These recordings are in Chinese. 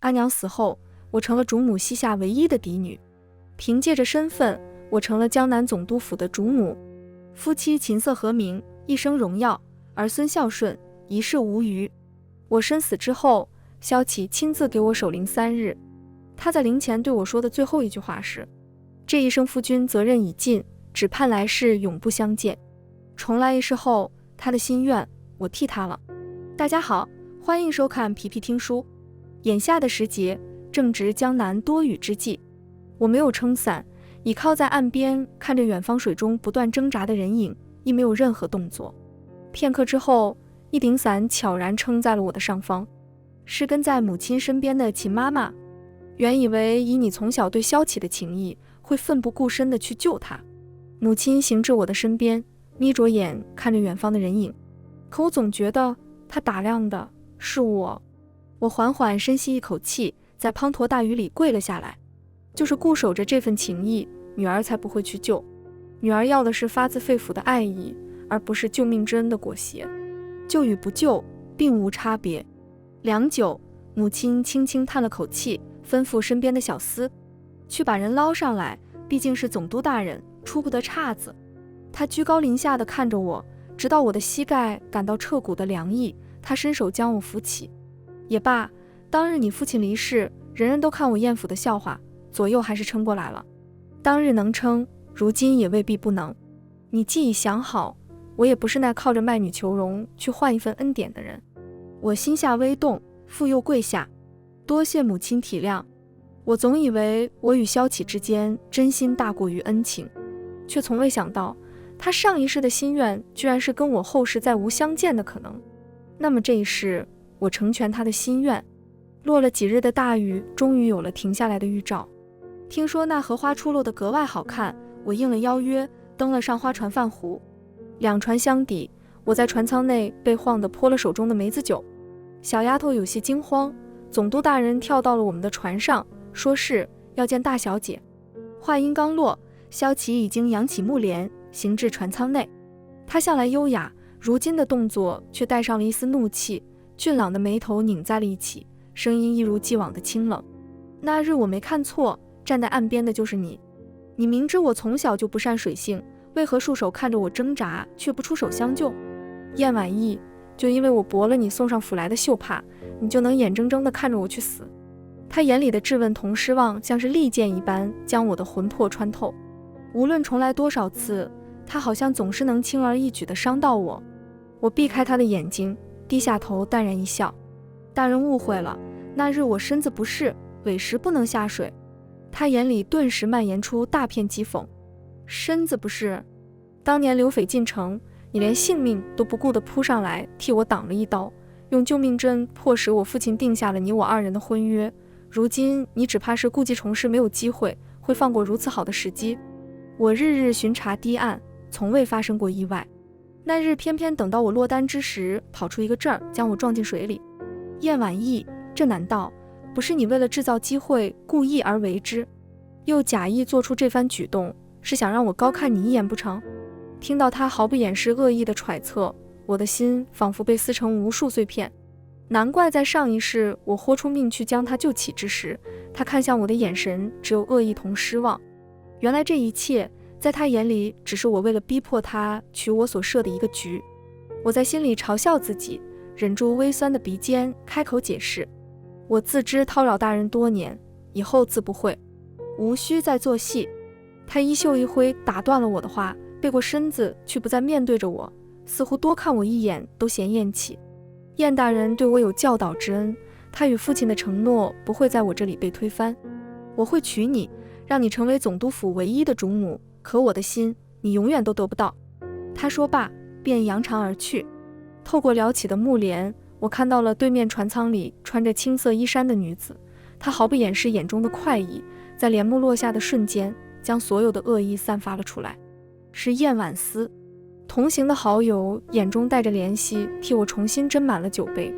阿娘死后，我成了主母膝下唯一的嫡女，凭借着身份，我成了江南总督府的主母。夫妻琴瑟和鸣，一生荣耀，儿孙孝顺，一世无虞。我身死之后，萧启亲自给我守灵3日。他在灵前对我说的最后一句话是：这一生夫君责任已尽，只盼来世永不相见。重来一世后，他的心愿我替他了。大家好，欢迎收看皮皮听书。眼下的时节正值江南多雨之际，我没有撑伞，倚靠在岸边，看着远方水中不断挣扎的人影，亦没有任何动作。片刻之后，一顶伞悄然撑在了我的上方，是跟在母亲身边的秦妈妈。原以为以你从小对萧启的情谊，会奋不顾身地去救他。母亲行至我的身边，眯着眼看着远方的人影，可我总觉得他打量的是我。我缓缓深吸一口气，在滂沱大雨里跪了下来。就是固守着这份情谊，女儿才不会去救。女儿要的是发自肺腑的爱意，而不是救命之恩的裹挟。救与不救并无差别。良久，母亲轻轻叹了口气，吩咐身边的小厮去把人捞上来，毕竟是总督大人，出不得岔子。他居高临下地看着我，直到我的膝盖感到彻骨的凉意，他伸手将我扶起。也罢，当日你父亲离世，人人都看我艳福的笑话，左右还是撑过来了。当日能撑，如今也未必不能。你既已想好，我也不是那靠着卖女求荣去换一份恩典的人。我心下微动，复又跪下，多谢母亲体谅。我总以为我与萧启之间真心大过于恩情，却从未想到他上一世的心愿居然是跟我后世再无相见的可能。那么这一世，我成全他的心愿。落了几日的大雨，终于有了停下来的预兆。听说那荷花出落得格外好看，我应了邀约，登了上花船泛湖。2船相抵，我在船舱内被晃得泼了手中的梅子酒。小丫头有些惊慌，总督大人跳到了我们的船上，说是要见大小姐。话音刚落，萧启已经扬起木帘，行至船舱内。他向来优雅，如今的动作却带上了一丝怒气，俊朗的眉头拧在了一起，声音一如既往的清冷。那日我没看错，站在岸边的就是你。你明知我从小就不善水性，为何束手看着我挣扎，却不出手相救？燕婉意，就因为我驳了你送上府来的绣帕，你就能眼睁睁地看着我去死？他眼里的质问同失望像是利剑一般将我的魂魄穿透。无论重来多少次，他好像总是能轻而易举地伤到我。我避开他的眼睛，低下头淡然一笑。大人误会了，那日我身子不适，委实不能下水。他眼里顿时蔓延出大片讥讽。身子不适？当年刘匪进城，你连性命都不顾地扑上来替我挡了一刀，用救命之恩迫使我父亲定下了你我2人的婚约。如今你只怕是故技重施，没有机会会放过如此好的时机。我日日巡查堤岸，从未发生过意外。那日偏偏等到我落单之时，跑出一个阵儿将我撞进水里。燕婉意，这难道不是你为了制造机会故意而为之，又假意做出这番举动，是想让我高看你一眼不成？听到他毫不掩饰恶意的揣测，我的心仿佛被撕成无数碎片。难怪在上一世我豁出命去将他救起之时，他看向我的眼神只有恶意同失望。原来这一切在他眼里只是我为了逼迫他取我所设的一个局。我在心里嘲笑自己，忍住微酸的鼻尖，开口解释：我自知叨扰大人多年，以后自不会，无需再做戏。他衣袖一挥，打断了我的话，背过身子，却不再面对着我，似乎多看我一眼都嫌厌弃。燕大人对我有教导之恩，他与父亲的承诺不会在我这里被推翻。我会娶你，让你成为总督府唯一的主母，可我的心你永远都得不到。他说罢便扬长而去。透过撩起的幕帘，我看到了对面船舱里穿着青色衣衫的女子，她毫不掩饰眼中的快意，在帘幕落下的瞬间，将所有的恶意散发了出来。是燕婉思。同行的好友眼中带着怜惜，替我重新斟满了酒杯。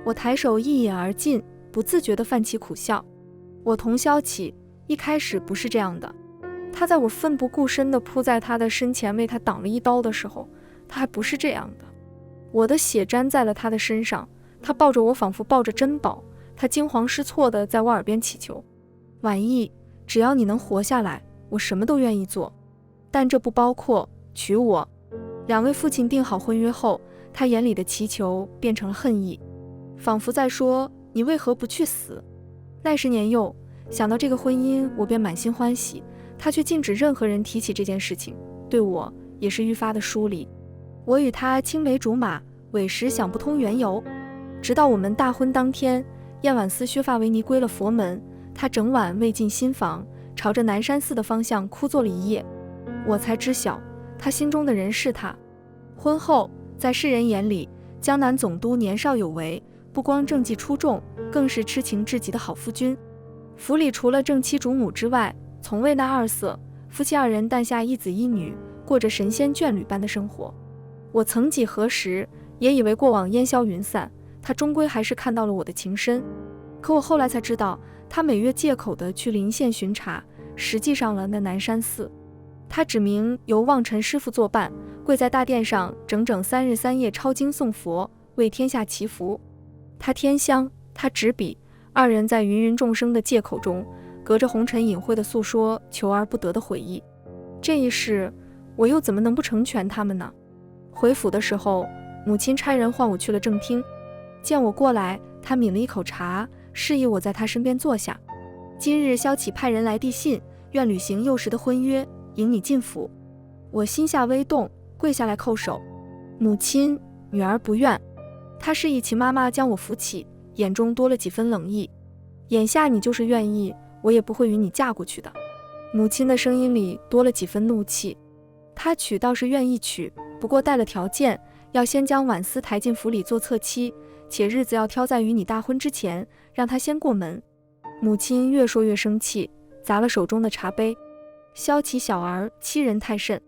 我抬手一饮而尽，不自觉地泛起苦笑。我同萧启一开始不是这样的，他在我奋不顾身地扑在他的身前为他挡了一刀的时候，他还不是这样的。我的血沾在了他的身上，他抱着我仿佛抱着珍宝，他惊慌失措地在我耳边祈求：婉意，只要你能活下来，我什么都愿意做，但这不包括娶我。两位父亲订好婚约后，他眼里的祈求变成了恨意，仿佛在说：你为何不去死？那时年幼，想到这个婚姻，我便满心欢喜，他却禁止任何人提起这件事情，对我也是愈发的疏离。我与他青梅竹马，委实想不通缘由。直到我们大婚当天，燕婉思削发为尼归了佛门，他整晚未进新房，朝着南山寺的方向枯坐了一夜，我才知晓他心中的人是他。婚后，在世人眼里，江南总督年少有为，不光政绩出众，更是痴情至极的好夫君。府里除了正妻主母之外，从未那二色，夫妻二人诞下一子一女，过着神仙眷侣般的生活。我曾几何时也以为过往烟消云散，他终归还是看到了我的情深。可我后来才知道，他每月借口的去临县巡查，实际上了那南山寺。他指明由望尘师傅作伴，跪在大殿上整整3日3夜抄经诵佛，为天下祈福。他添香，他执笔，二人在芸芸众生的借口中，隔着红尘隐晦的诉说求而不得的悔意。这一世，我又怎么能不成全他们呢？回府的时候，母亲差人唤我去了正厅，见我过来，他抿了一口茶，示意我在他身边坐下。今日萧启派人来递信，愿履行幼时的婚约，迎你进府。我心下微动，跪下来叩首。母亲，女儿不愿。他示意其妈妈将我扶起，眼中多了几分冷意。眼下你就是愿意，我也不会与你嫁过去的。母亲的声音里多了几分怒气。他娶倒是愿意娶，不过带了条件，要先将婉思抬进府里做侧妻，且日子要挑在与你大婚之前，让他先过门。母亲越说越生气，砸了手中的茶杯。萧启小儿欺人太甚，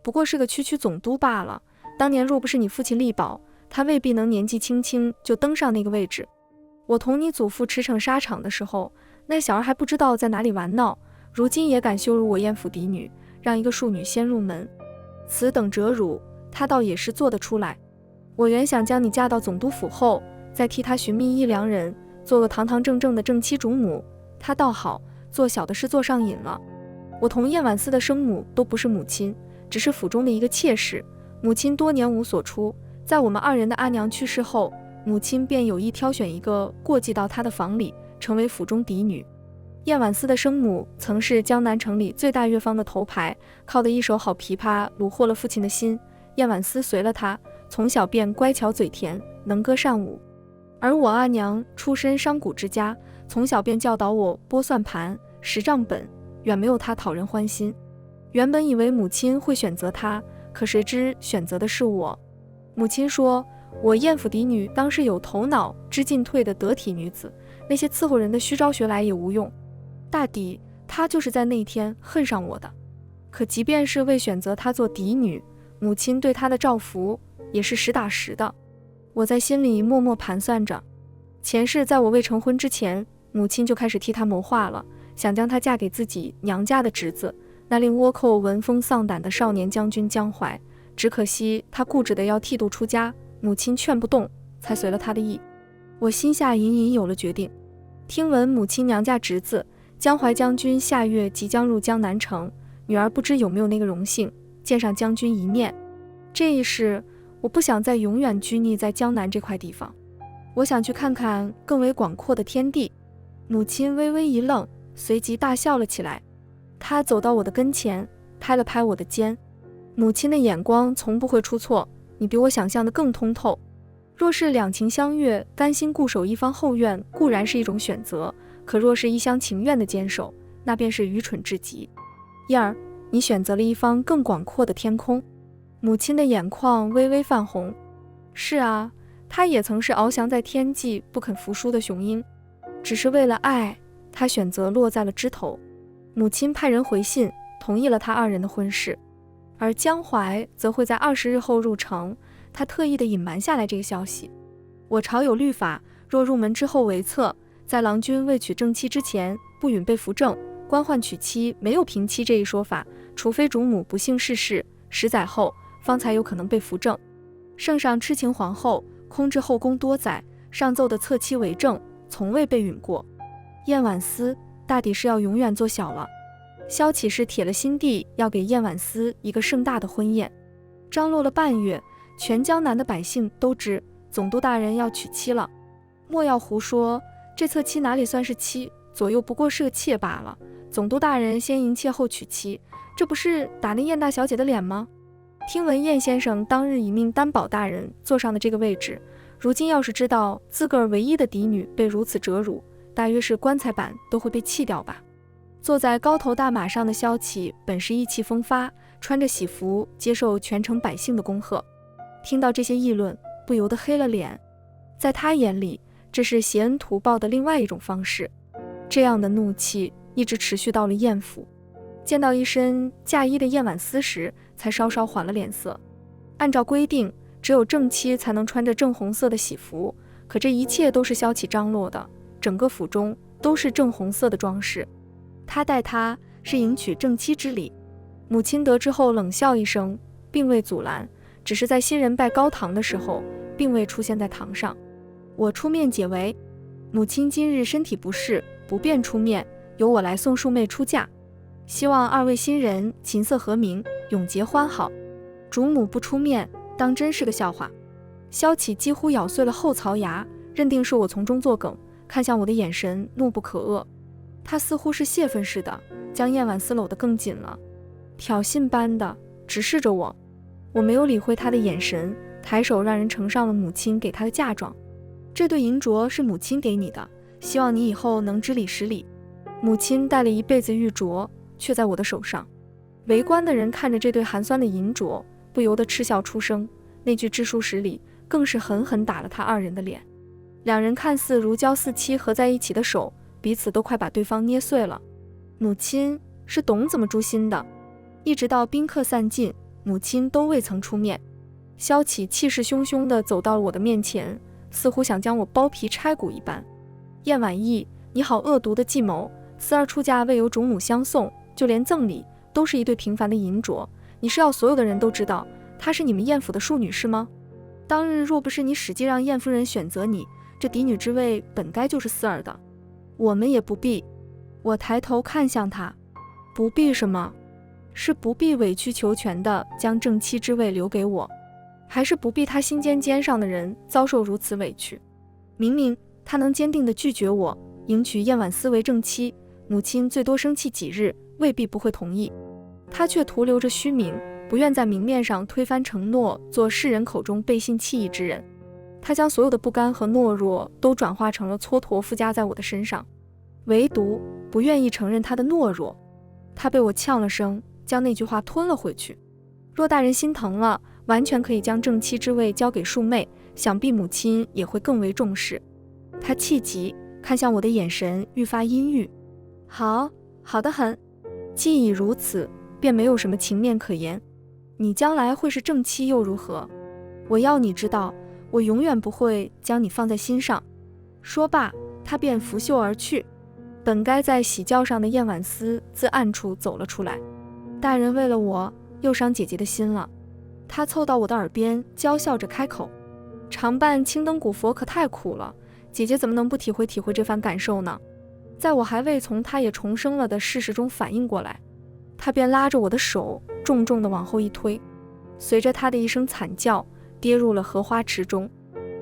不过是个区区总督罢了，当年若不是你父亲力保，他未必能年纪轻轻就登上那个位置。我同你祖父驰骋沙场的时候，那小儿还不知道在哪里玩闹，如今也敢羞辱我燕府嫡女，让一个庶女先入门，此等折辱，他倒也是做得出来。我原想将你嫁到总督府后，再替他寻觅一良人，做个堂堂正正的正妻主母。他倒好，做小的事做上瘾了。我同燕婉思的生母都不是母亲，只是府中的一个妾室。母亲多年无所出，在我们二人的阿娘去世后，母亲便有意挑选一个过继到她的房里，成为府中嫡女。燕婉思的生母曾是江南城里最大乐坊的头牌，靠的一手好琵琶虏获了父亲的心。燕婉思随了她，从小便乖巧嘴甜，能歌善舞。而我阿娘出身商贾之家，从小便教导我拨算盘、识账本，远没有她讨人欢心。原本以为母亲会选择她，可谁知选择的是我。母亲说，我燕府嫡女当是有头脑、知进退的得体女子，那些伺候人的虚招学来也无用。大抵她就是在那一天恨上我的。可即便是未选择她做嫡女，母亲对她的照拂也是实打实的。我在心里默默盘算着，前世在我未成婚之前，母亲就开始替她谋划了，想将她嫁给自己娘家的侄子，那令倭寇闻风丧胆的少年将军江淮。只可惜他固执的要剃度出家，母亲劝不动，才随了他的意。我心下隐隐有了决定。听闻母亲娘家侄子江淮将军下月即将入江南城，女儿不知有没有那个荣幸见上将军一面。这一世，我不想再永远拘泥在江南这块地方，我想去看看更为广阔的天地。母亲微微一愣，随即大笑了起来。她走到我的跟前，拍了拍我的肩。母亲的眼光从不会出错，你比我想象的更通透。若是两情相悦，甘心固守一方后院，固然是一种选择，可若是一厢情愿的坚守，那便是愚蠢至极。燕儿，你选择了一方更广阔的天空。母亲的眼眶微微泛红。是啊，她也曾是翱翔在天际不肯服输的雄鹰，只是为了爱，她选择落在了枝头。母亲派人回信，同意了他二人的婚事，而江淮则会在20日后入城，他特意的隐瞒下来这个消息。我朝有律法，若入门之后为策，在郎君未娶正妻之前，不允被扶正。官宦娶妻没有平妻这一说法，除非主母不幸逝世10载后，方才有可能被扶正。圣上痴情皇后，空置后宫多载，上奏的侧妻为正，从未被允过。燕婉思大抵是要永远做小了。萧启是铁了心地要给燕婉思一个盛大的婚宴。张罗了半月，全江南的百姓都知总督大人要娶妻了。莫要胡说，这侧妻哪里算是妻，左右不过是个妾罢了。总督大人先迎妾后娶妻，这不是打那燕大小姐的脸吗？听闻燕先生当日已命担保大人坐上的这个位置，如今要是知道自个儿唯一的嫡女被如此折辱，大约是棺材板都会被弃掉吧。坐在高头大马上的萧启本是意气风发，穿着喜服接受全城百姓的恭贺，听到这些议论，不由得黑了脸。在他眼里，这是挟恩图报的另外一种方式。这样的怒气一直持续到了燕府，见到一身嫁衣的燕婉思时，才稍稍缓了脸色。按照规定，只有正妻才能穿着正红色的喜服，可这一切都是萧启张罗的，整个府中都是正红色的装饰。他待她是迎娶正妻之礼。母亲得知后冷笑一声，并未阻拦，只是在新人拜高堂的时候，并未出现在堂上。我出面解围，母亲今日身体不适，不便出面，由我来送庶妹出嫁，希望二位新人琴瑟和鸣，永结欢好。主母不出面，当真是个笑话。萧启几乎咬碎了后槽牙，认定是我从中作梗，看向我的眼神怒不可遏。他似乎是泄愤似的，将燕婉思搂得更紧了，挑衅般的直视着我。我没有理会他的眼神，抬手让人呈上了母亲给他的嫁妆。这对银镯是母亲给你的，希望你以后能知礼识礼。母亲戴了一辈子玉镯，却在我的手上。围观的人看着这对寒酸的银镯，不由得嗤笑出声。那句知书识礼更是狠狠打了他二人的脸。两人看似如胶似漆合在一起的手，彼此都快把对方捏碎了。母亲是懂怎么诛心的，一直到宾客散尽，母亲都未曾出面。萧启气势汹汹地走到了我的面前，似乎想将我剥皮拆骨一般。燕婉意，你好恶毒的计谋！思儿出嫁未由主母相送，就连赠礼都是一对平凡的银镯，你是要所有的人都知道她是你们燕府的庶女是吗？当日若不是你使计让燕夫人选择你，这嫡女之位本该就是思儿的。我们也不必。我抬头看向他，不必什么？是不必委曲求全地将正妻之位留给我，还是不必他心尖上的人遭受如此委屈？明明他能坚定地拒绝我，迎娶燕婉思为正妻，母亲最多生气几日，未必不会同意。他却徒留着虚名，不愿在明面上推翻承诺，做世人口中背信弃义之人。他将所有的不甘和懦弱都转化成了蹉跎附加在我的身上，唯独不愿意承认他的懦弱。他被我呛了声，将那句话吞了回去。若大人心疼了，完全可以将正妻之位交给庶妹，想必母亲也会更为重视。他气急，看向我的眼神愈发阴郁。好得很，既已如此，便没有什么情面可言。你将来会是正妻又如何？我要你知道，我永远不会将你放在心上。说罢，他便拂袖而去。本该在喜轿上的燕婉思自暗处走了出来。大人为了我又伤姐姐的心了。他凑到我的耳边，娇笑着开口：常伴青灯古佛可太苦了，姐姐怎么能不体会这番感受呢？在我还未从他也重生了的事实中反应过来，他便拉着我的手重重地往后一推，随着他的一声惨叫，跌入了荷花池中。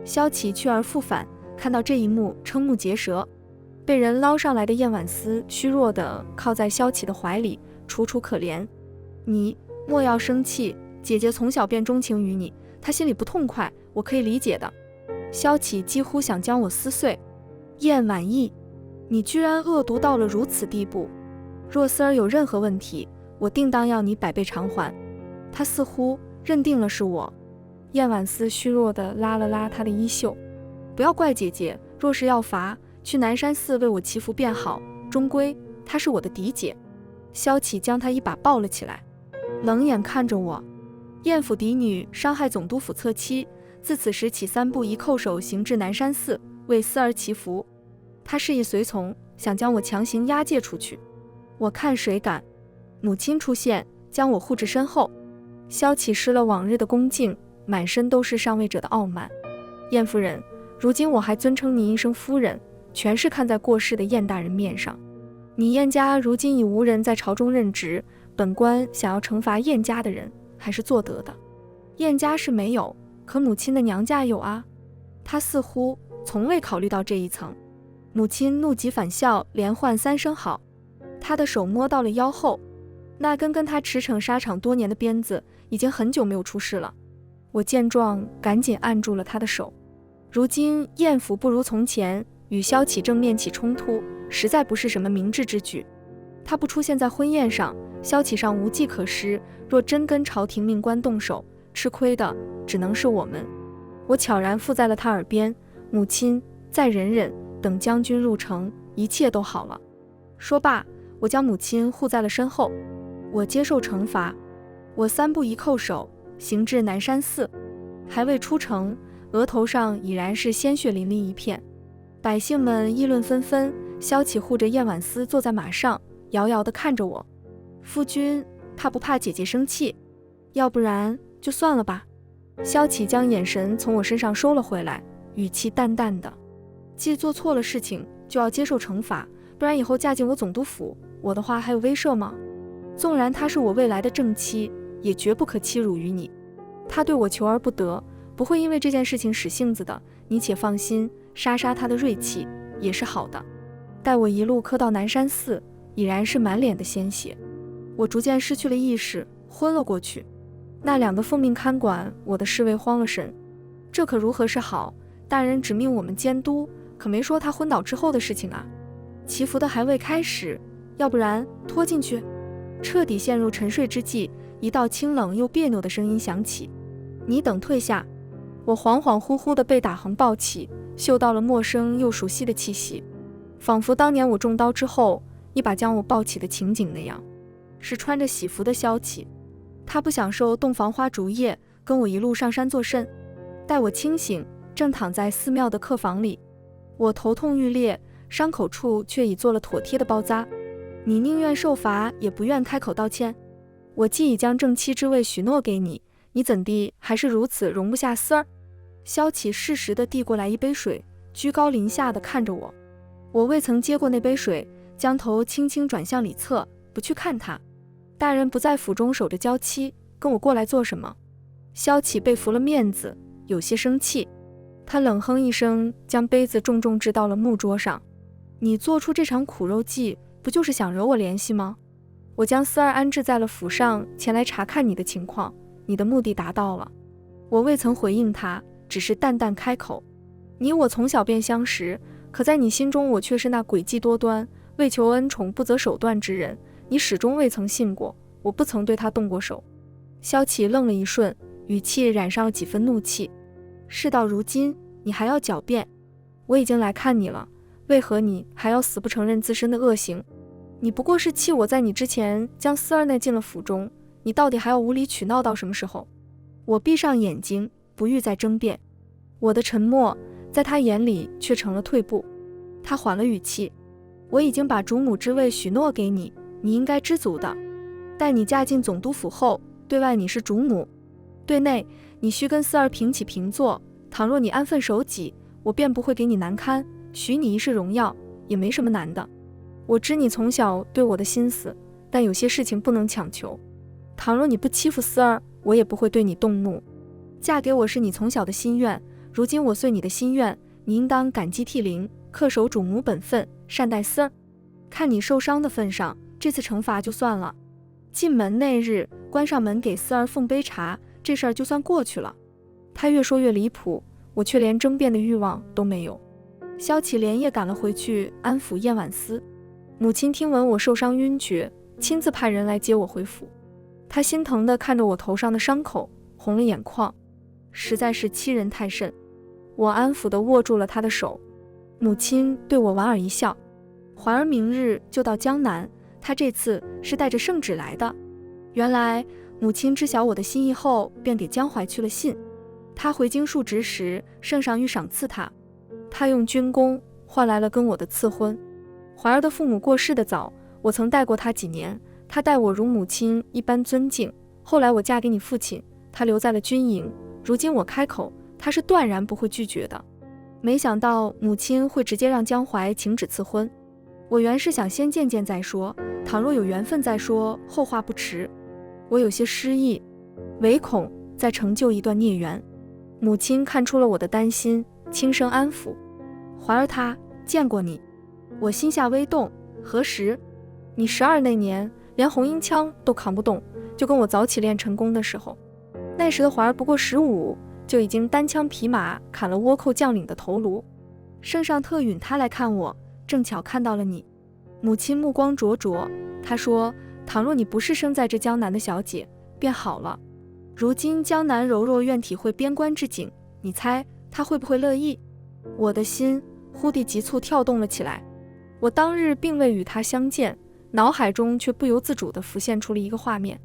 萧启去而复返，看到这一幕，瞠目结舌。被人捞上来的燕婉思虚弱地靠在萧启的怀里，楚楚可怜。你莫要生气，姐姐从小便钟情于你，她心里不痛快，我可以理解的。萧启几乎想将我撕碎。燕婉意，你居然恶毒到了如此地步，若思儿有任何问题，我定当要你百倍偿还。他似乎认定了是我。燕婉思虚弱地拉了拉他的衣袖，不要怪姐姐，若是要罚，去南山寺为我祈福便好，终归她是我的嫡姐。萧启将她一把抱了起来，冷眼看着我。燕府嫡女伤害总督府侧妻，自此时起3步一叩首行至南山寺为思儿祈福。他示意随从，想将我强行押解出去。我看谁敢。母亲出现，将我护至身后。萧启失了往日的恭敬，满身都是上位者的傲慢。燕夫人，如今我还尊称您一声夫人，全是看在过世的晏大人面上。你晏家如今已无人在朝中任职，本官想要惩罚晏家的人，还是做得的。晏家是没有，可母亲的娘家有啊。他似乎从未考虑到这一层。母亲怒极反笑，连唤3声好。他的手摸到了腰后，那根跟他驰骋沙场多年的鞭子已经很久没有出世了。我见状，赶紧按住了他的手。如今晏府不如从前，与萧启正面起冲突，实在不是什么明智之举。他不出现在婚宴上，萧启上无计可施，若真跟朝廷命官动手，吃亏的只能是我们。我悄然附在了他耳边，母亲，再忍忍，等将军入城，一切都好了。说罢，我将母亲护在了身后。我接受惩罚。我3步一叩首，行至南山寺，还未出城，额头上已然是鲜血淋漓一片。百姓们议论纷纷，萧启护着燕婉思坐在马上，遥遥地看着我。夫君怕不怕姐姐生气？要不然就算了吧。萧启将眼神从我身上收了回来，语气淡淡的，既做错了事情就要接受惩罚，不然以后嫁进我总督府，我的话还有威慑吗？纵然她是我未来的正妻，也绝不可欺辱于你。她对我求而不得，不会因为这件事情使性子的，你且放心，杀她的锐气也是好的。待我一路磕到南山寺，已然是满脸的鲜血，我逐渐失去了意识，昏了过去。那2个奉命看管我的侍卫慌了神，这可如何是好？大人指命我们监督，可没说他昏倒之后的事情啊。祈福的还未开始，要不然拖进去。彻底陷入沉睡之际，一道清冷又别扭的声音响起：你等退下。我恍恍惚惚地被打横抱起，嗅到了陌生又熟悉的气息，仿佛当年我中刀之后一把将我抱起的情景那样。是穿着喜服的萧启，他不享受洞房花烛夜，跟我一路上山作甚。待我清醒，正躺在寺庙的客房里，我头痛欲裂，伤口处却已做了妥帖的包扎。你宁愿受罚，也不愿开口道歉？我既已将正妻之位许诺给你，你怎地还是如此容不下丝儿？萧启适时地递过来一杯水，居高临下地看着我。我未曾接过那杯水，将头轻轻转向里侧，不去看他。大人不在府中守着娇妻，跟我过来做什么？萧启被拂了面子，有些生气。他冷哼一声，将杯子重重掷到了木桌上。你做出这场苦肉计，不就是想惹我怜惜吗？我将思儿安置在了府上，前来查看你的情况，你的目的达到了。我未曾回应他，只是淡淡开口：你我从小便相识，可在你心中我却是那诡计多端、为求恩宠不择手段之人，你始终未曾信过，我不曾对他动过手。萧启愣了一瞬，语气染上了几分怒气：事到如今，你还要狡辩？我已经来看你了，为何你还要死不承认自身的恶行？你不过是气我在你之前将思儿内进了府中，你到底还要无理取闹到什么时候？我闭上眼睛，不欲再争辩。我的沉默在他眼里却成了退步。他缓了语气：我已经把主母之位许诺给你，你应该知足的。待你嫁进总督府后，对外你是主母，对内你须跟思儿平起平坐。倘若你安分守己，我便不会给你难堪，许你一世荣耀，也没什么难的。我知你从小对我的心思，但有些事情不能强求。倘若你不欺负思儿，我也不会对你动怒。嫁给我是你从小的心愿，如今我遂你的心愿，你应当感激涕零，恪守主母本分，善待思儿。看你受伤的份上，这次惩罚就算了。进门那日，关上门给思儿奉杯茶，这事儿就算过去了。他越说越离谱，我却连争辩的欲望都没有。萧启连夜赶了回去安抚燕婉思。母亲听闻我受伤晕厥，亲自派人来接我回府。她心疼地看着我头上的伤口，红了眼眶，实在是欺人太甚。我安抚地握住了她的手。母亲对我莞尔一笑：怀儿明日就到江南，她这次是带着圣旨来的。原来母亲知晓我的心意后，便给江淮去了信。她回京述职时，圣上欲赏赐她，她用军功换来了跟我的赐婚。怀儿的父母过世的早，我曾带过她几年，她待我如母亲一般尊敬。后来我嫁给你父亲，她留在了军营，如今我开口，她是断然不会拒绝的。没想到母亲会直接让江淮请旨赐婚。我原是想先见见再说，倘若有缘分再说，后话不迟。我有些失意，唯恐再成就一段孽缘。母亲看出了我的担心，轻声安抚：怀儿她见过你。我心下微动，何时？你12那年连红缨枪都扛不动，就跟我早起练陈功的时候。那时的怀儿不过15，就已经单枪匹马砍了倭寇将领的头颅。圣上特允他来看我，正巧看到了你。母亲目光灼灼，她说：倘若你不是生在这江南的小姐，便好了。如今江南柔弱愿体会边关之景，你猜他会不会乐意？我的心忽地急促跳动了起来。我当日并未与他相见，脑海中却不由自主地浮现出了一个画面：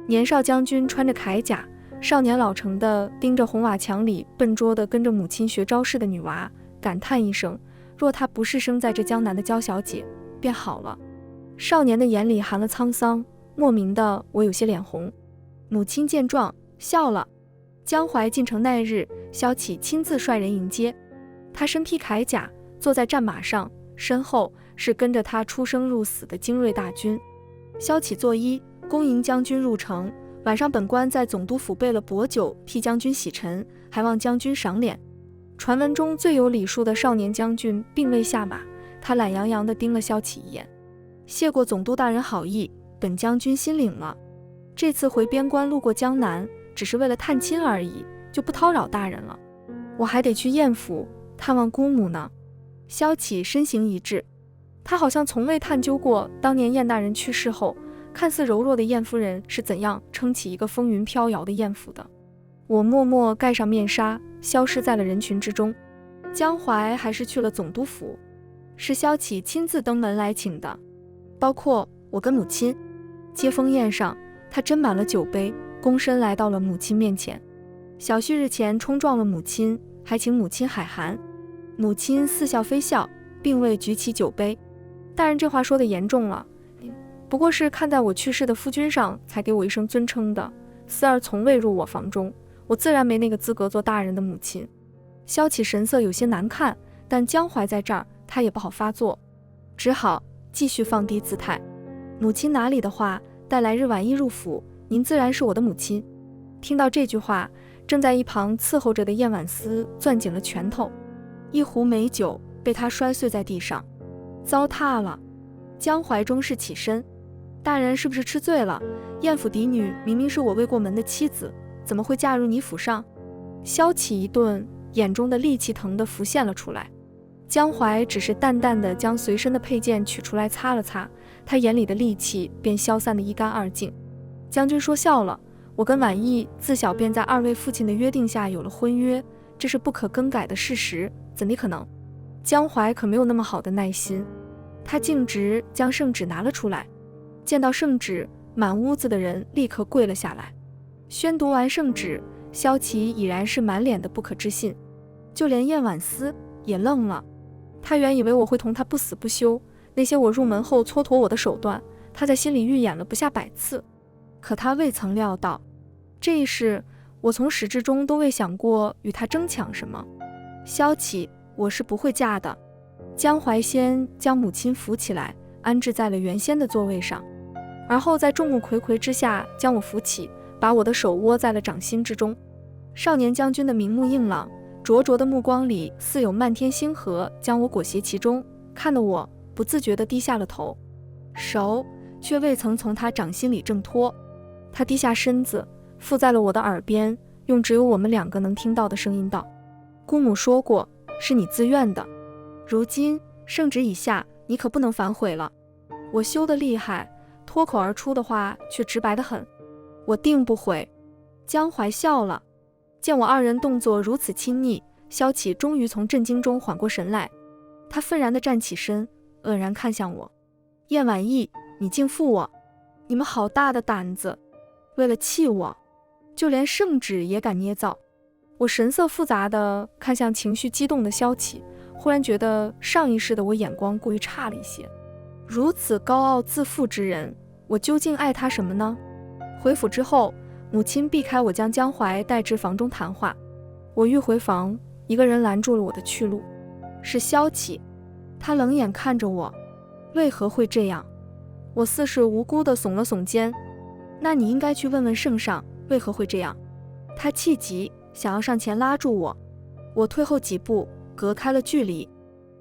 年少将军穿着铠甲，少年老成的盯着红瓦墙里笨拙地跟着母亲学招式的女娃，感叹一声：若她不是生在这江南的娇小姐，便好了。少年的眼里含了沧桑，莫名的我有些脸红。母亲见状笑了。江淮进城那日，萧启亲自率人迎接，他身披铠甲，坐在战马上，身后是跟着他出生入死的精锐大军。萧启作揖，恭迎将军入城。晚上本官在总督府备了薄酒，替将军洗尘，还望将军赏脸。传闻中最有礼数的少年将军并未下马，他懒洋洋地盯了萧启一眼：谢过总督大人好意，本将军心领了。这次回边关路过江南，只是为了探亲而已，就不叨扰大人了。我还得去燕府探望姑母呢。萧启身形一滞，他好像从未探究过当年燕大人去世后，看似柔弱的燕夫人是怎样撑起一个风云飘摇的燕府的。我默默盖上面纱，消失在了人群之中。江淮还是去了总督府，是萧启亲自登门来请的，包括我跟母亲。接风宴上，他斟满了酒杯，躬身来到了母亲面前。小婿日前冲撞了母亲，还请母亲海涵。母亲似笑非笑，并未举起酒杯。大人这话说得严重了，不过是看在我去世的夫君上，才给我一声尊称的。思儿从未入我房中，我自然没那个资格做大人的母亲。萧启神色有些难看，但江淮在这儿，他也不好发作，只好继续放低姿态。母亲哪里的话，待来日晚衣入府，您自然是我的母亲。听到这句话，正在一旁伺候着的燕婉思攥紧了拳头，一壶美酒被他摔碎在地上。糟蹋了。江淮终是起身：大人是不是吃醉了？燕府嫡女明明是我未过门的妻子，怎么会嫁入你府上？萧启一顿，眼中的戾气腾地浮现了出来。江淮只是淡淡地将随身的佩剑取出来擦了擦，他眼里的戾气便消散得一干二净。将军说笑了，我跟婉意自小便在二位父亲的约定下有了婚约，这是不可更改的事实，怎地可能？江淮可没有那么好的耐心，他径直将圣旨拿了出来。见到圣旨，满屋子的人立刻跪了下来。宣读完圣旨，萧启已然是满脸的不可置信，就连燕婉思也愣了。他原以为我会同他不死不休，那些我入门后蹉跎我的手段，他在心里预演了不下100次。可他未曾料到，这一世我从始至终都未想过与他争抢什么。萧启，我是不会嫁的。江淮先将母亲扶起来，安置在了原先的座位上，而后在众目睽睽之下将我扶起，把我的手握在了掌心之中。少年将军的明目硬朗，灼灼的目光里似有漫天星河将我裹挟其中，看得我不自觉地低下了头，手却未曾从他掌心里挣脱。他低下身子，附在了我的耳边，用只有我们2个能听到的声音道：姑母说过，是你自愿的，如今圣旨已下，你可不能反悔了。我羞得厉害，脱口而出的话却直白得很：我定不悔。江淮笑了，见我2人动作如此亲昵，萧启终于从震惊中缓过神来，他愤然地站起身，愕然看向我：燕婉意，你竟负我！你们好大的胆子，为了气我，就连圣旨也敢捏造。我神色复杂地看向情绪激动的萧启，忽然觉得上一世的我眼光过于差了一些。如此高傲自负之人，我究竟爱他什么呢？回府之后，母亲避开我，将江淮带至房中谈话。我欲回房，一个人拦住了我的去路，是萧启。他冷眼看着我，为何会这样？我似是无辜地耸了耸肩，那你应该去问问圣上为何会这样。他气急，想要上前拉住我，我退后几步，隔开了距离。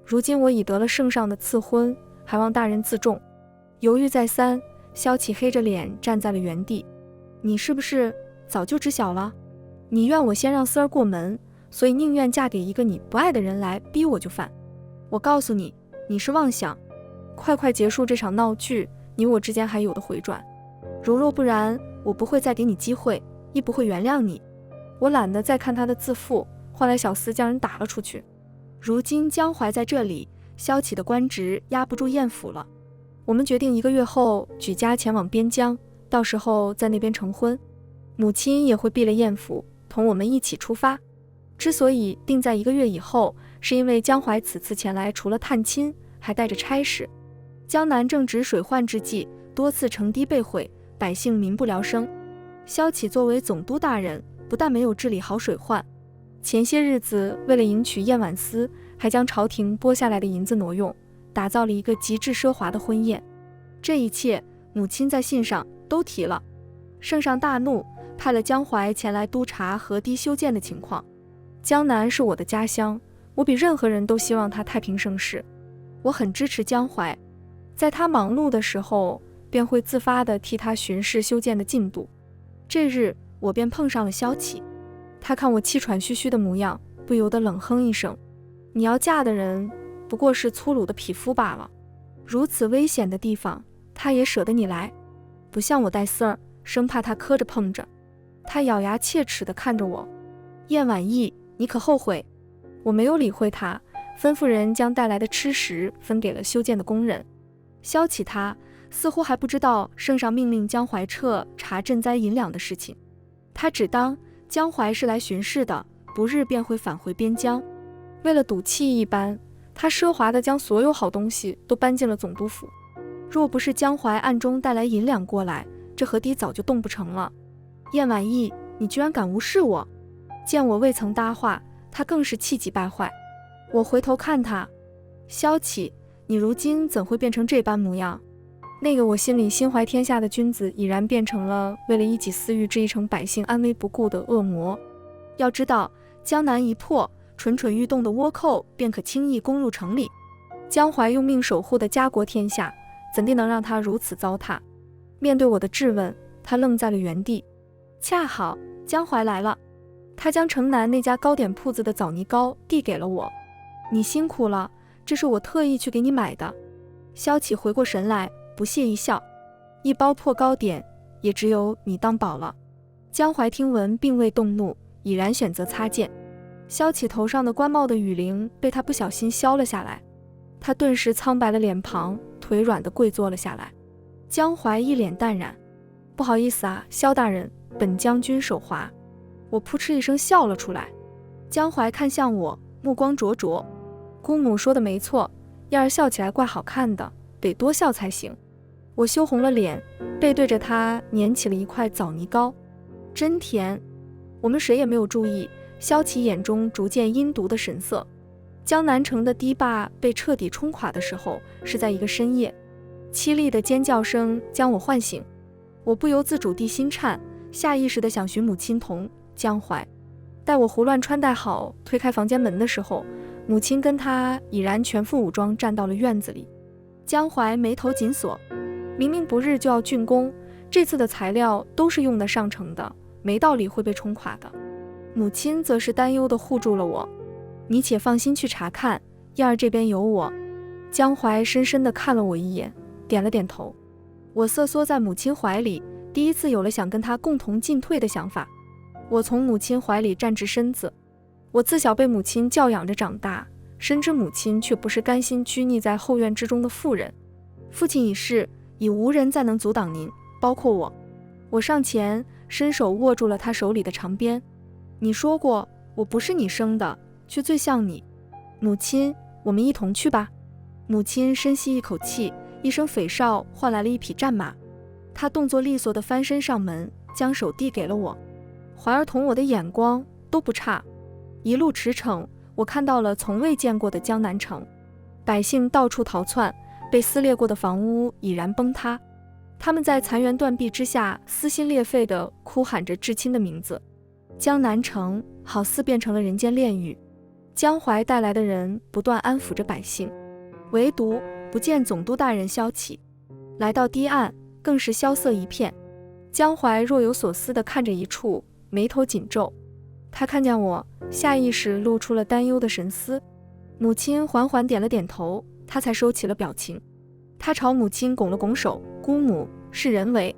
如今我已得了圣上的赐婚，还望大人自重。犹豫再三，萧启黑着脸站在了原地。你是不是早就知晓了？你愿我先让四儿过门，所以宁愿嫁给一个你不爱的人来逼我就范。我告诉你，你是妄想，快快结束这场闹剧，你我之间还有的回转。如若不然，我不会再给你机会，亦不会原谅你。我懒得再看他的自负，换来小厮将人打了出去。如今江淮在这里，萧启的官职压不住燕府了。我们决定1个月后举家前往边疆，到时候在那边成婚。母亲也会避了燕府，同我们一起出发。之所以定在1个月以后，是因为江淮此次前来除了探亲，还带着差事。江南正值水患之际，多次城堤被毁，百姓民不聊生。萧启作为总督大人，不但没有治理好水患，前些日子为了迎娶燕婉思，还将朝廷拨下来的银子挪用，打造了一个极致奢华的婚宴。这一切母亲在信上都提了。圣上大怒，派了江淮前来督察河堤修建的情况。江南是我的家乡，我比任何人都希望它太平盛世。我很支持江淮，在他忙碌的时候，便会自发地替他巡视修建的进度。这日我便碰上了萧启，他看我气喘吁吁的模样，不由得冷哼一声：你要嫁的人不过是粗鲁的匹夫罢了，如此危险的地方他也舍得你来，不像我带丝儿，生怕他磕着碰着。他咬牙切齿地看着我：燕婉意，你可后悔？我没有理会他，吩咐人将带来的吃食分给了修建的工人。萧启他似乎还不知道圣上命令江淮彻查赈灾银两的事情，他只当江淮是来巡视的，不日便会返回边疆。为了赌气一般，他奢华地将所有好东西都搬进了总督府。若不是江淮暗中带来银两过来，这河堤早就动不成了。燕婉意，你居然敢无视我！见我未曾搭话，他更是气急败坏。我回头看他，萧启，你如今怎会变成这般模样？那个我心里心怀天下的君子，已然变成了为了一己私欲置一城百姓安危不顾的恶魔。要知道，江南一破，蠢蠢欲动的倭寇便可轻易攻入城里。江淮用命守护的家国天下，怎地能让他如此糟蹋？面对我的质问，他愣在了原地。恰好江淮来了，他将城南那家糕点铺子的枣泥糕递给了我。你辛苦了，这是我特意去给你买的。萧启回过神来，不屑一笑：一包破糕点，也只有你当宝了。江淮听闻并未动怒，已然选择擦剑。萧启头上的官帽的羽翎被他不小心削了下来，他顿时苍白了脸庞，腿软地跪坐了下来。江淮一脸淡然：不好意思啊，萧大人，本将军手滑。我扑哧一声笑了出来。江淮看向我，目光灼灼：姑母说的没错，燕儿笑起来怪好看的，得多笑才行。我羞红了脸，背对着他捻起了一块枣泥糕，真甜。我们谁也没有注意，萧启眼中逐渐阴毒的神色。江南城的堤坝被彻底冲垮的时候，是在一个深夜，凄厉的尖叫声将我唤醒。我不由自主地心颤，下意识地想寻母亲同江淮。待我胡乱穿戴好，推开房间门的时候，母亲跟她已然全副武装站到了院子里。江淮眉头紧锁，明明不日就要竣工，这次的材料都是用得上乘的，没道理会被冲垮的。母亲则是担忧地护住了我：你且放心去查看，燕儿这边有我。江淮深深地看了我一眼，点了点头。我瑟缩在母亲怀里，第一次有了想跟她共同进退的想法。我从母亲怀里站直身子，我自小被母亲教养着长大，深知母亲却不是甘心拘泥在后院之中的妇人。父亲已逝，已无人再能阻挡您，包括我。我上前伸手握住了他手里的长鞭：你说过我不是你生的，却最像你。母亲，我们一同去吧。母亲深吸一口气，一声匪哨换来了一匹战马。她动作利索地翻身上门，将手递给了我。怀儿同我的眼光都不差，一路驰骋，我看到了从未见过的江南城，百姓到处逃窜，被撕裂过的房屋已然崩塌，他们在残垣断壁之下撕心裂肺地哭喊着至亲的名字。江南城好似变成了人间炼狱，江淮带来的人不断安抚着百姓，唯独不见总督大人萧启。来到堤岸，更是萧瑟一片。江淮若有所思地看着一处，眉头紧皱。他看见我，下意识露出了担忧的神思。母亲缓缓点了点头，他才收起了表情。他朝母亲拱了拱手：“姑母，是人为。”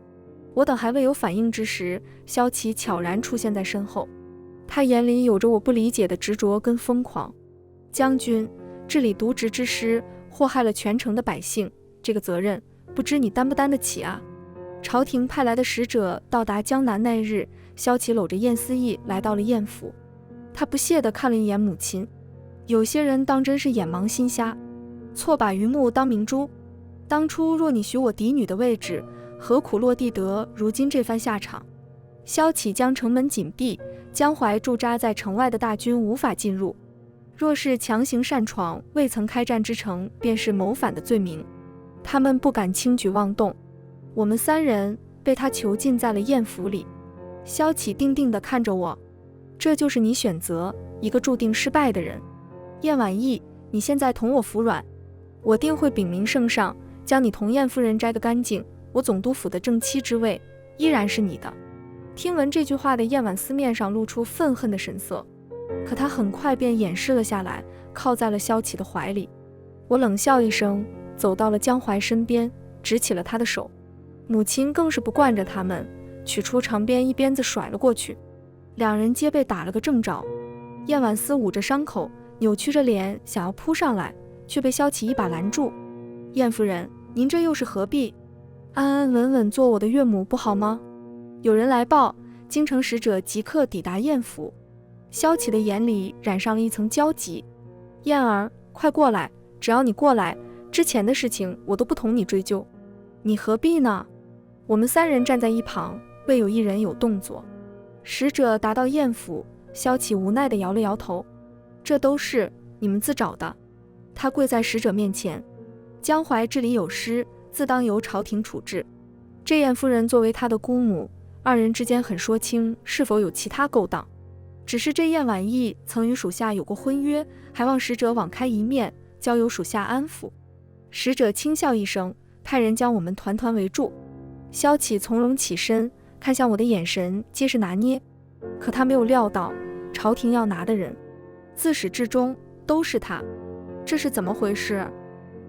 我等还未有反应之时，萧启悄然出现在身后，他眼里有着我不理解的执着跟疯狂。将军，治理渎职之师，祸害了全城的百姓，这个责任不知你担不担得起啊？朝廷派来的使者到达江南那日，萧启搂着燕思义来到了燕府。他不屑地看了一眼母亲，有些人当真是眼盲心瞎，错把榆木当明珠。当初若你许我嫡女的位置，何苦落地得如今这番下场？萧启将城门紧闭，江淮驻扎在城外的大军无法进入。若是强行擅闯未曾开战之城，便是谋反的罪名，他们不敢轻举妄动。我们三人被他囚禁在了燕府里。萧启定定地看着我：“这就是你选择一个注定失败的人。燕婉意，你现在同我服软，我定会禀明圣上，将你同燕夫人摘个干净。我总督府的正妻之位依然是你的。”听闻这句话的燕婉思面上露出愤恨的神色，可她很快便掩饰了下来，靠在了萧启的怀里。我冷笑一声，走到了江淮身边，执起了他的手。母亲更是不惯着他们，取出长鞭一鞭子甩了过去，两人皆被打了个正着。燕婉思捂着伤口，扭曲着脸想要扑上来，却被萧启一把拦住。燕夫人，您这又是何必？安安稳稳做我的岳母不好吗？有人来报，京城使者即刻抵达燕府。萧启的眼里染上了一层焦急。燕儿，快过来，只要你过来，之前的事情我都不同你追究。你何必呢？我们三人站在一旁，未有一人有动作。使者达到燕府，萧启无奈地摇了摇头：“这都是你们自找的。”他跪在使者面前：“江淮治理有失，自当由朝廷处置。这燕夫人作为他的姑母，二人之间很说清是否有其他勾当。只是这燕婉意曾与属下有过婚约，还望使者网开一面，交由属下安抚。”使者轻笑一声，派人将我们团团围住。萧启从容起身，看向我的眼神皆是拿捏，可他没有料到朝廷要拿的人自始至终都是他。这是怎么回事？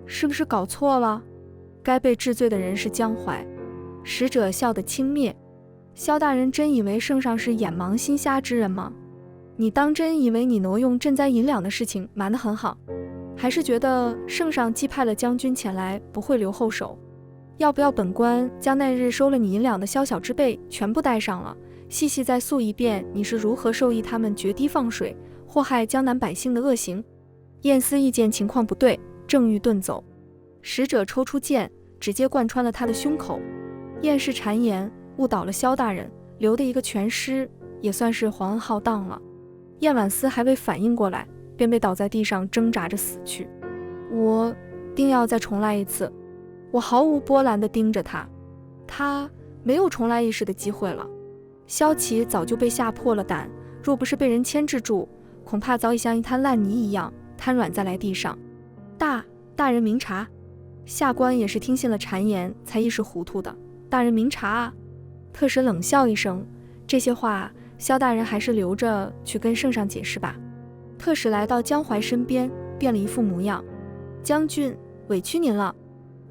是不是搞错了？该被治罪的人是江淮。使者笑得轻蔑：“萧大人真以为圣上是眼盲心瞎之人吗？你当真以为你挪用赈灾银两的事情瞒得很好，还是觉得圣上既派了将军前来不会留后手？要不要本官将那日收了你银两的宵小之辈全部带上了，细细再诉一遍你是如何授意他们决堤放水，祸害江南百姓的恶行？”燕思意见情况不对，正欲遁走，使者抽出剑，直接贯穿了他的胸口。燕氏谗言，误导了萧大人，留的一个全尸，也算是皇恩浩荡了。燕婉思还未反应过来，便被倒在地上挣扎着死去。我定要再重来一次。我毫无波澜地盯着他没有重来一世的机会了。萧启早就被吓破了胆，若不是被人牵制住，恐怕早已像一滩烂泥一样瘫软在来地上。大人明察。下官也是听信了谗言才一时糊涂的，大人明察啊。特使冷笑一声：“这些话萧大人还是留着去跟圣上解释吧。”特使来到江淮身边，变了一副模样：“将军，委屈您了。”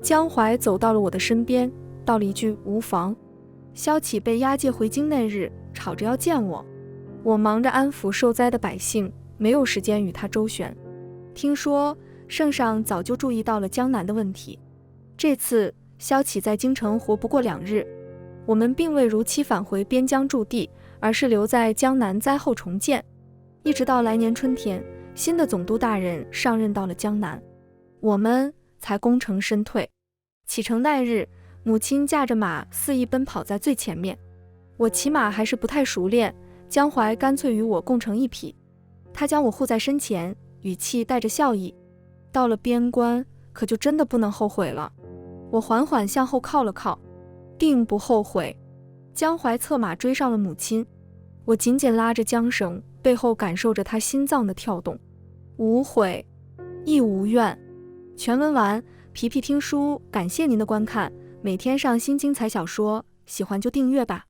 江淮走到了我的身边，道了一句：“无妨。”萧启被押解回京那日，吵着要见我，我忙着安抚受灾的百姓，没有时间与他周旋。听说圣上早就注意到了江南的问题，这次萧启在京城活不过2日，我们并未如期返回边疆驻地，而是留在江南灾后重建，一直到来年春天，新的总督大人上任到了江南，我们才功成身退。启程那日，母亲驾着马肆意奔跑在最前面，我骑马还是不太熟练，江淮干脆与我共乘一匹。他将我护在身前，语气带着笑意。到了边关，可就真的不能后悔了。我缓缓向后靠了靠，定不后悔。江淮策马追上了母亲，我紧紧拉着缰绳，背后感受着他心脏的跳动。无悔，亦无怨。全文完。皮皮听书，感谢您的观看，每天上新精彩小说，喜欢就订阅吧。